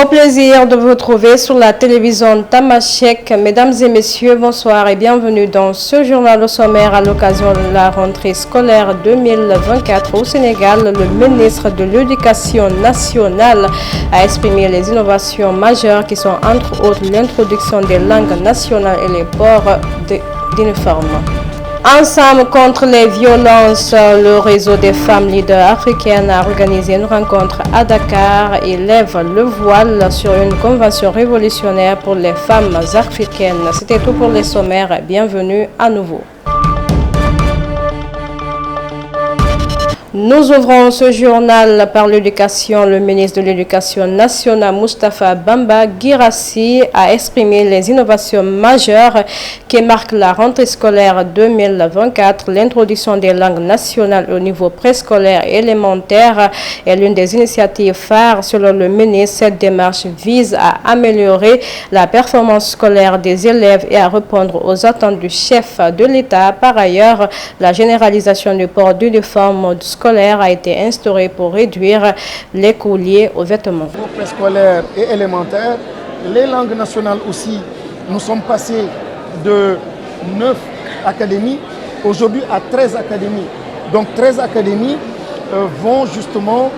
Au plaisir de vous retrouver sur la télévision Tamashek. Mesdames et messieurs, bonsoir et bienvenue dans ce journal au sommaire à l'occasion de la rentrée scolaire 2024 au Sénégal. Le ministre de l'Éducation nationale a exprimé les innovations majeures qui sont entre autres l'introduction des langues nationales et les ports d'uniformes. Ensemble contre les violences, le réseau des femmes leaders africaines a organisé une rencontre à Dakar et lève le voile sur une convention révolutionnaire pour les femmes africaines. C'était tout pour les sommaires. Bienvenue à nouveau. Nous ouvrons ce journal par l'éducation. Le ministre de l'Éducation nationale, Moustapha Bamba Guirassy, a exprimé les innovations majeures qui marquent la rentrée scolaire 2024. L'introduction des langues nationales au niveau préscolaire et élémentaire est l'une des initiatives phares. Selon le ministre, cette démarche vise à améliorer la performance scolaire des élèves et à répondre aux attentes du chef de l'État. Par ailleurs, la généralisation du port d'uniforme scolaire a été instaurée pour réduire les coûts liés aux vêtements. Pour préscolaire et élémentaire, les langues nationales aussi, nous sommes passés de 9 académies aujourd'hui à 13 académies. Donc 13 académies vont justement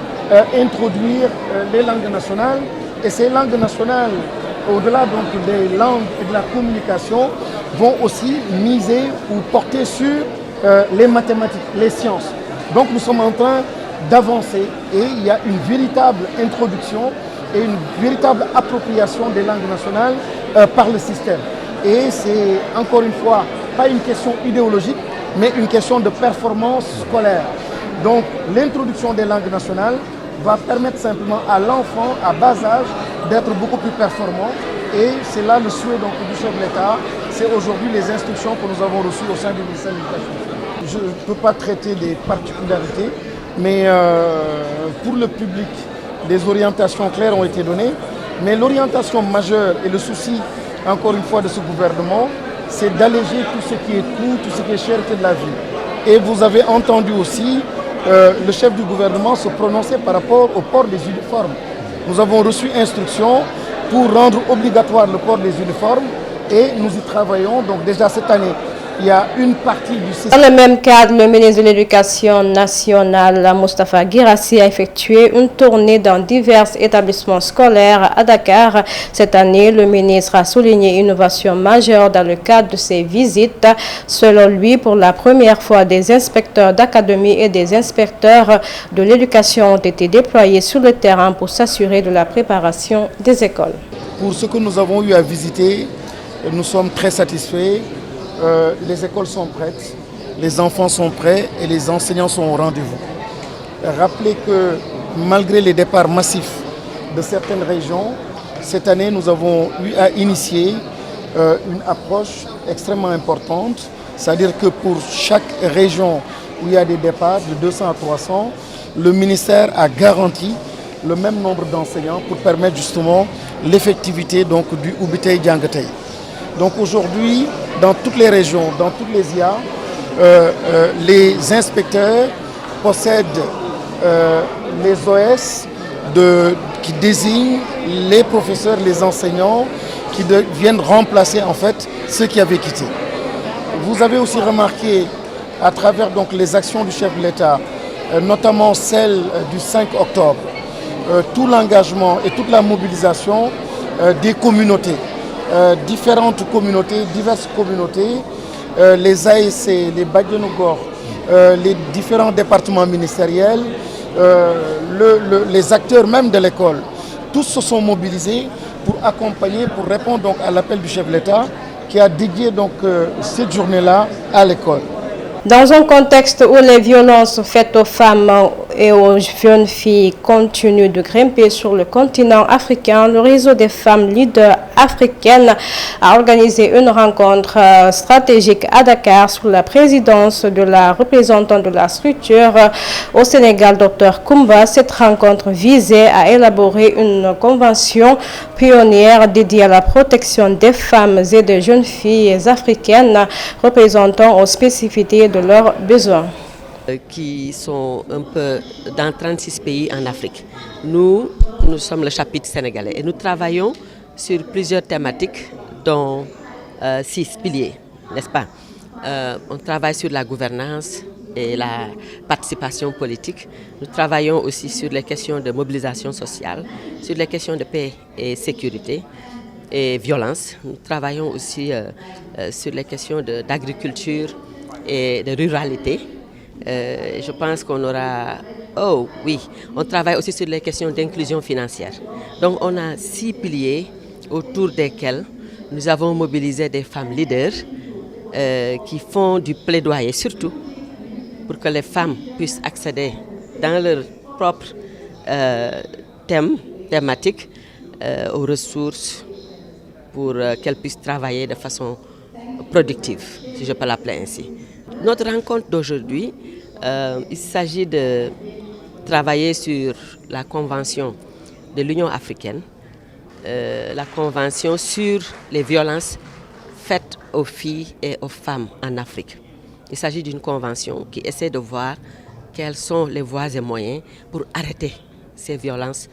introduire les langues nationales, et ces langues nationales, au-delà donc des langues et de la communication, vont aussi miser ou porter sur les mathématiques, les sciences. Donc nous sommes en train d'avancer et il y a une véritable introduction et une véritable appropriation des langues nationales par le système. Et c'est encore une fois pas une question idéologique, mais une question de performance scolaire. Donc l'introduction des langues nationales va permettre simplement à l'enfant à bas âge d'être beaucoup plus performant. Et c'est là le souhait donc, du chef de l'État. C'est aujourd'hui les instructions que nous avons reçues au sein du ministère de l'Éducation. Je ne peux pas traiter des particularités, mais pour le public, des orientations claires ont été données. Mais l'orientation majeure et le souci, encore une fois, de ce gouvernement, c'est d'alléger tout ce qui est coût, tout ce qui est cherté de la vie. Et vous avez entendu aussi le chef du gouvernement se prononcer par rapport au port des uniformes. Nous avons reçu instruction pour rendre obligatoire le port des uniformes et nous y travaillons. Donc déjà cette année, il y a une partie du système. Dans le même cadre, le ministre de l'Éducation nationale, Moustapha Guirassy, a effectué une tournée dans divers établissements scolaires à Dakar. Cette année, le ministre a souligné une innovation majeure dans le cadre de ses visites. Selon lui, pour la première fois, des inspecteurs d'académie et des inspecteurs de l'éducation ont été déployés sur le terrain pour s'assurer de la préparation des écoles. Pour ce que nous avons eu à visiter, nous sommes très satisfaits. Les écoles sont prêtes, les enfants sont prêts et les enseignants sont au rendez-vous. Rappelez que malgré les départs massifs de certaines régions, cette année nous avons eu à initier une approche extrêmement importante, c'est-à-dire que pour chaque région où il y a des départs de 200 à 300, le ministère a garanti le même nombre d'enseignants pour permettre justement l'effectivité donc, du Oubitey Diangatey. Donc aujourd'hui, dans toutes les régions, dans toutes les IA, les inspecteurs possèdent les OS qui désignent les professeurs, les enseignants qui viennent remplacer en fait ceux qui avaient quitté. Vous avez aussi remarqué à travers donc, les actions du chef de l'État, notamment celle du 5 octobre, tout l'engagement et toute la mobilisation des communautés. Différentes communautés, diverses communautés, les ASC, les Badjanogor, les différents départements ministériels, les acteurs même de l'école, tous se sont mobilisés pour accompagner, pour répondre donc à l'appel du chef de l'État qui a dédié donc cette journée-là à l'école. Dans un contexte où les violences faites aux femmes et aux jeunes filles continuent de grimper sur le continent africain, le réseau des femmes leaders africaines a organisé une rencontre stratégique à Dakar sous la présidence de la représentante de la structure au Sénégal, Dr Koumba. Cette rencontre visait à élaborer une convention pionnière dédiée à la protection des femmes et des jeunes filles africaines représentant aux spécificités de leurs besoins. qui sont un peu dans 36 pays en Afrique. Nous sommes le chapitre sénégalais et nous travaillons sur plusieurs thématiques, dont 6 piliers, n'est-ce pas? On travaille sur la gouvernance et la participation politique. Nous travaillons aussi sur les questions de mobilisation sociale, sur les questions de paix et sécurité et violence. Nous travaillons aussi sur les questions d'agriculture et de ruralité. Je pense qu'on aura... Oh oui, on travaille aussi sur les questions d'inclusion financière. Donc on a 6 piliers autour desquels nous avons mobilisé des femmes leaders qui font du plaidoyer, surtout pour que les femmes puissent accéder dans leur propre thématique aux ressources pour qu'elles puissent travailler de façon productive, si je peux l'appeler ainsi. Notre rencontre d'aujourd'hui, il s'agit de travailler sur la convention de l'Union africaine, la convention sur les violences faites aux filles et aux femmes en Afrique. Il s'agit d'une convention qui essaie de voir quelles sont les voies et moyens pour arrêter ces violences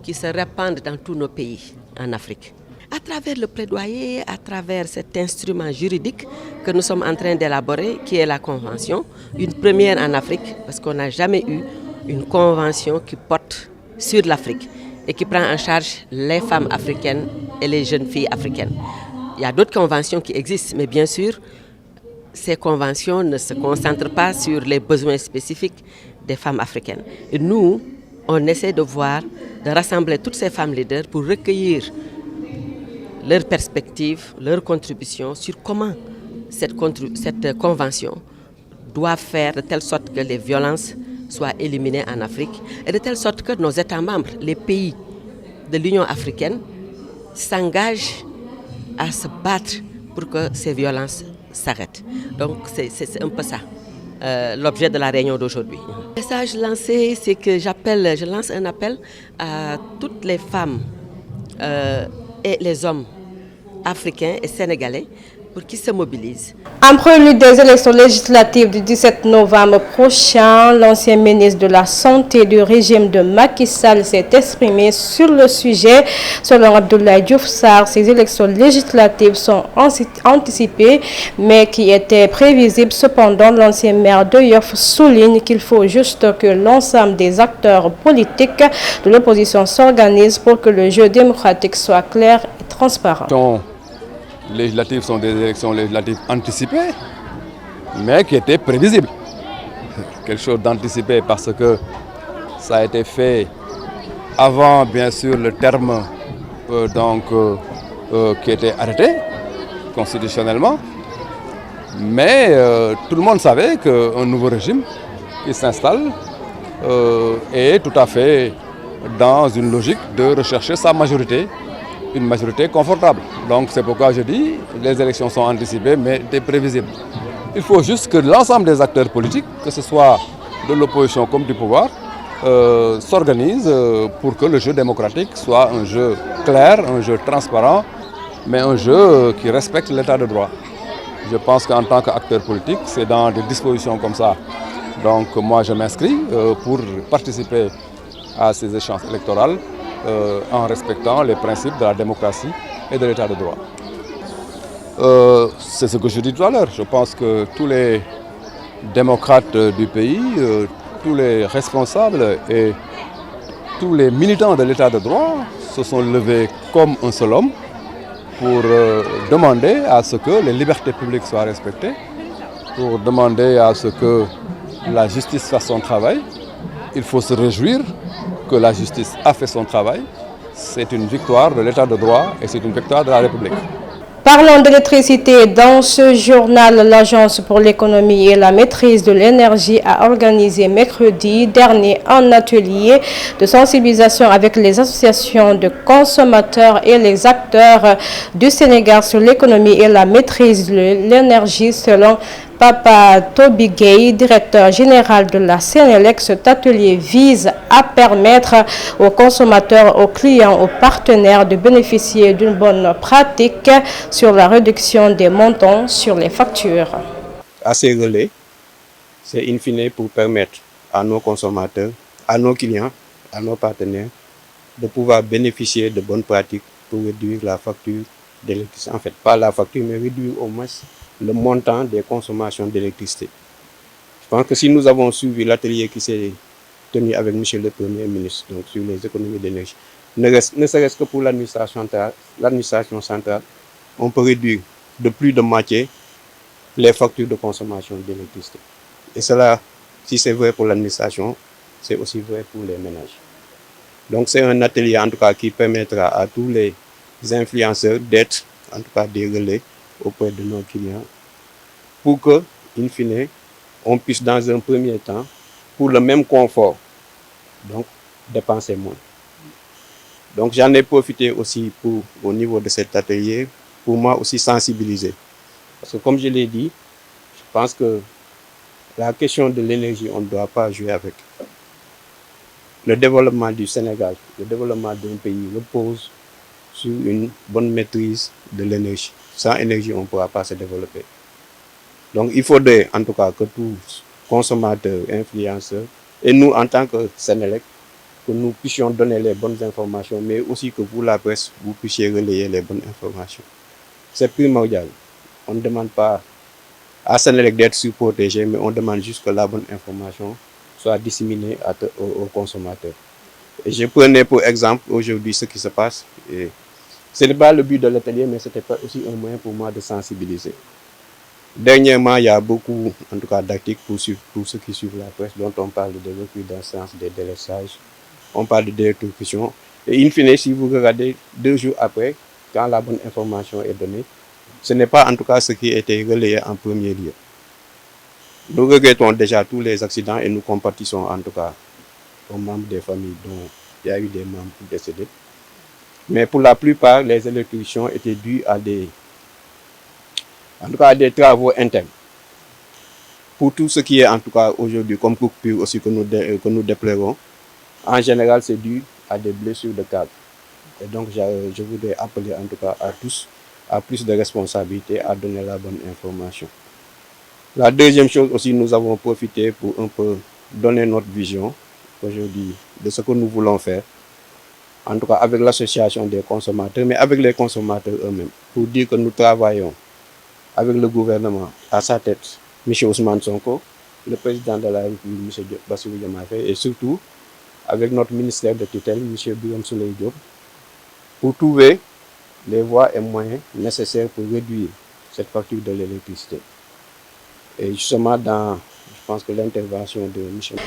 qui se répandent dans tous nos pays en Afrique. À travers le plaidoyer, à travers cet instrument juridique que nous sommes en train d'élaborer, qui est la convention, une première en Afrique, parce qu'on n'a jamais eu une convention qui porte sur l'Afrique et qui prend en charge les femmes africaines et les jeunes filles africaines. Il y a d'autres conventions qui existent, mais bien sûr, ces conventions ne se concentrent pas sur les besoins spécifiques des femmes africaines. Et nous, on essaie de rassembler toutes ces femmes leaders pour recueillir leurs perspectives, leurs contributions sur comment cette convention doit faire de telle sorte que les violences soient éliminées en Afrique et de telle sorte que nos États membres, les pays de l'Union africaine, s'engagent à se battre pour que ces violences s'arrêtent. Donc c'est un peu ça, l'objet de la réunion d'aujourd'hui. Le message lancé, c'est que je lance un appel à toutes les femmes et les hommes africains et sénégalais pour qu'ils se mobilisent. En prélude des élections législatives du 17 novembre prochain, l'ancien ministre de la Santé du régime de Macky Sall s'est exprimé sur le sujet. Selon Abdoulaye Diouf Sarr, ces élections législatives sont anticipées, mais qui étaient prévisibles. Cependant, l'ancien maire de Yoff souligne qu'il faut juste que l'ensemble des acteurs politiques de l'opposition s'organisent pour que le jeu démocratique soit clair et transparent. Les législatives sont des élections législatives anticipées, mais qui étaient prévisibles. Quelque chose d'anticipé parce que ça a été fait avant, bien sûr, le terme qui était arrêté constitutionnellement. Mais tout le monde savait qu'un nouveau régime qui s'installe est tout à fait dans une logique de rechercher sa majorité, une majorité confortable. Donc c'est pourquoi je dis les élections sont anticipées mais prévisibles. Il faut juste que l'ensemble des acteurs politiques, que ce soit de l'opposition comme du pouvoir, s'organisent pour que le jeu démocratique soit un jeu clair, un jeu transparent, mais un jeu qui respecte l'état de droit. Je pense qu'en tant qu'acteur politique, c'est dans des dispositions comme ça. Donc moi je m'inscris pour participer à ces échéances électorales en respectant les principes de la démocratie et de l'état de droit. C'est ce que je dis tout à l'heure. Je pense que tous les démocrates du pays, tous les responsables et tous les militants de l'état de droit se sont levés comme un seul homme pour demander à ce que les libertés publiques soient respectées, pour demander à ce que la justice fasse son travail. Il faut se réjouir que la justice a fait son travail. C'est une victoire de l'état de droit et c'est une victoire de la République. Parlons d'électricité. Dans ce journal, l'Agence pour l'économie et la maîtrise de l'énergie a organisé mercredi dernier un atelier de sensibilisation avec les associations de consommateurs et les acteurs du Sénégal sur l'économie et la maîtrise de l'énergie. Selon Papa Toby Gay, directeur général de la Sénélec, cet atelier vise à permettre aux consommateurs, aux clients, aux partenaires de bénéficier d'une bonne pratique sur la réduction des montants sur les factures. À ces relais, c'est in fine pour permettre à nos consommateurs, à nos clients, à nos partenaires de pouvoir bénéficier de bonnes pratiques pour réduire la facture d'électricité. En fait, pas la facture, mais réduire au moins le montant des consommations d'électricité. Je pense que si nous avons suivi l'atelier qui s'est tenu avec M. le Premier ministre donc sur les économies d'énergie, ne serait-ce que pour l'administration centrale, on peut réduire de plus de moitié les factures de consommation d'électricité. Et cela, si c'est vrai pour l'administration, c'est aussi vrai pour les ménages. Donc c'est un atelier en tout cas qui permettra à tous les influenceurs d'être en tout cas des relais auprès de nos clients pour que, in fine, on puisse dans un premier temps, pour le même confort, donc dépenser moins. Donc j'en ai profité aussi au niveau de cet atelier, pour moi aussi sensibiliser. Parce que comme je l'ai dit, je pense que la question de l'énergie, on ne doit pas jouer avec. Le développement du Sénégal, le développement d'un pays repose sur une bonne maîtrise de l'énergie. Sans énergie, on ne pourra pas se développer. Donc il faudrait en tout cas que tous, consommateurs, influenceurs, et nous en tant que Sénélec, que nous puissions donner les bonnes informations, mais aussi que vous, la presse, vous puissiez relayer les bonnes informations. C'est primordial. On ne demande pas à Sénélec d'être surprotégé, mais on demande juste que la bonne information soit disséminée aux consommateurs. Et je prenais pour exemple aujourd'hui ce qui se passe. Et ce n'est pas le but de l'atelier, mais c'était aussi un moyen pour moi de sensibiliser. Dernièrement, il y a beaucoup, en tout cas, d'articles pour ceux qui suivent la presse, dont on parle de recrudescence, des délaissages, on parle de détournement. Et in fine, si vous regardez 2 jours après, quand la bonne information est donnée, ce n'est pas en tout cas ce qui a été relayé en premier lieu. Nous regrettons déjà tous les accidents et nous compatissons en tout cas aux membres des familles dont il y a eu des membres décédés. Mais pour la plupart, les électrocutions étaient dues à des travaux internes. Pour tout ce qui est en tout cas aujourd'hui comme coupure aussi que nous déplorons, en général c'est dû à des blessures de câble. Et donc je voudrais appeler en tout cas à tous à plus de responsabilité, à donner la bonne information. La deuxième chose aussi, nous avons profité pour un peu donner notre vision aujourd'hui de ce que nous voulons faire, en tout cas avec l'association des consommateurs, mais avec les consommateurs eux-mêmes, pour dire que nous travaillons avec le gouvernement à sa tête, M. Ousmane Sonko, le président de la République, M. Bassirou Diomaye Faye, et surtout avec notre ministère de tutelle, M. Birame Souleye Diop, pour trouver les voies et moyens nécessaires pour réduire cette facture de l'électricité. Et justement, je pense que l'intervention de Michel.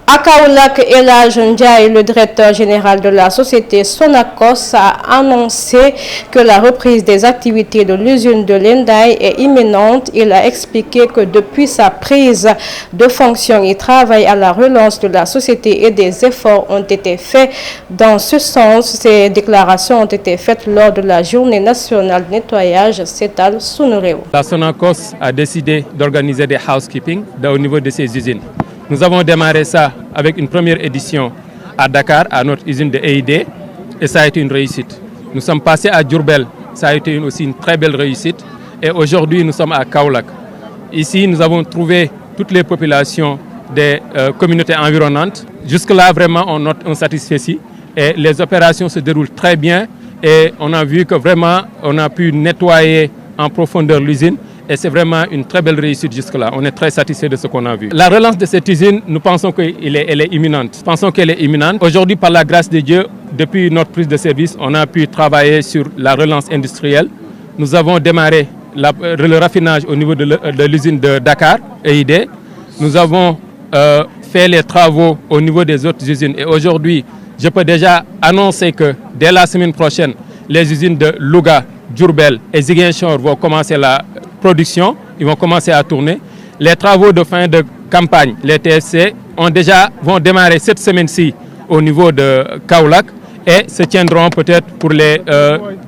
À Kaolack, El Hadj Ndiaye, le directeur général de la société Sonacos, a annoncé que la reprise des activités de l'usine de Lendaye est imminente. Il a expliqué que depuis sa prise de fonction, il travaille à la relance de la société et des efforts ont été faits dans ce sens. Ces déclarations ont été faites lors de la journée nationale de nettoyage Setal Sunu Réew. La Sonacos a décidé d'organiser des housekeeping au niveau de ses usines. Nous avons démarré ça avec une première édition à Dakar, à notre usine de EID, et ça a été une réussite. Nous sommes passés à Diourbel, ça a été aussi une très belle réussite. Et aujourd'hui, nous sommes à Kaolack. Ici, nous avons trouvé toutes les populations des communautés environnantes. Jusque-là, vraiment, on note un satisfait. Et les opérations se déroulent très bien. Et on a vu que vraiment, on a pu nettoyer en profondeur l'usine. Et c'est vraiment une très belle réussite jusque-là. On est très satisfait de ce qu'on a vu. La relance de cette usine, nous pensons qu'elle est imminente. Nous pensons qu'elle est imminente. Aujourd'hui, par la grâce de Dieu, depuis notre prise de service, on a pu travailler sur la relance industrielle. Nous avons démarré le raffinage au niveau de l'usine de Dakar, EID. Nous avons fait les travaux au niveau des autres usines. Et aujourd'hui, je peux déjà annoncer que dès la semaine prochaine, les usines de Louga, Diourbel et Ziguinchor vont commencer la production, ils vont commencer à tourner. Les travaux de fin de campagne, les TSC, vont démarrer cette semaine-ci au niveau de Kaolack et se tiendront peut-être pour les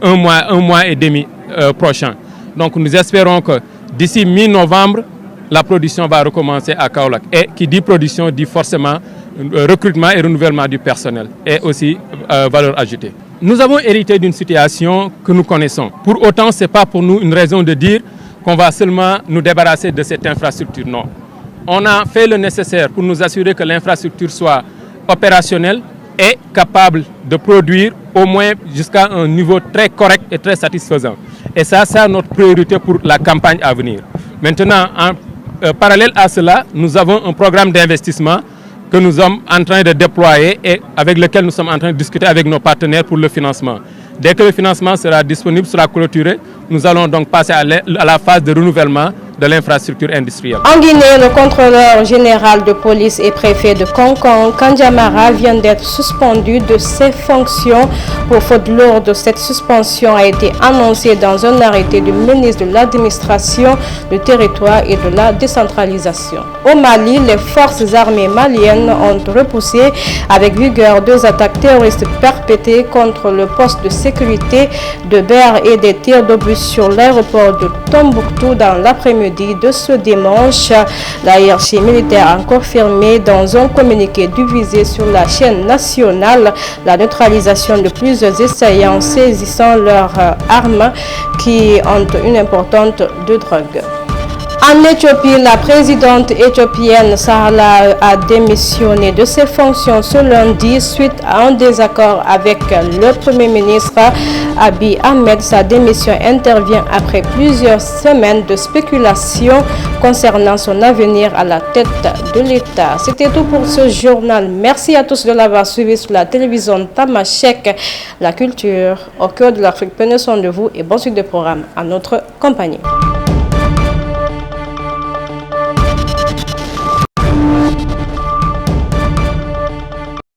un mois et demi prochain. Donc nous espérons que d'ici mi-novembre, la production va recommencer à Kaolack. Et qui dit production dit forcément recrutement et renouvellement du personnel et aussi valeur ajoutée. Nous avons hérité d'une situation que nous connaissons. Pour autant, ce n'est pas pour nous une raison de dire qu'on va seulement nous débarrasser de cette infrastructure. Non. on a fait le nécessaire pour nous assurer que l'infrastructure soit opérationnelle et capable de produire au moins jusqu'à un niveau très correct et très satisfaisant. Et ça, c'est notre priorité pour la campagne à venir. Maintenant, en parallèle à cela, nous avons un programme d'investissement que nous sommes en train de déployer et avec lequel nous sommes en train de discuter avec nos partenaires pour le financement. Dès que le financement sera disponible, sera clôturé, nous allons donc passer à la phase de renouvellement de l'infrastructure industrielle. En Guinée, le contrôleur général de police et préfet de Kankan, Kandiamara, vient d'être suspendu de ses fonctions pour faute lourde. Cette suspension a été annoncée dans un arrêté du ministre de l'administration du territoire et de la décentralisation. Au Mali, les forces armées maliennes ont repoussé avec vigueur 2 attaques terroristes perpétrées contre le poste de sécurité de Ber et des tirs d'obus sur l'aéroport de Tombouctou dans l'après-midi de ce dimanche. La hiérarchie militaire a confirmé dans un communiqué diffusé sur la chaîne nationale la neutralisation de plusieurs assaillants saisissant leurs armes qui ont une importante de drogue. En Éthiopie, la présidente éthiopienne Sahle a démissionné de ses fonctions ce lundi suite à un désaccord avec le Premier ministre Abiy Ahmed. Sa démission intervient après plusieurs semaines de spéculation concernant son avenir à la tête de l'État. C'était tout pour ce journal. Merci à tous de l'avoir suivi sur la télévision Tamashek. La culture au cœur de l'Afrique. Prenez soin de vous et bonne suite de programme à notre compagnie.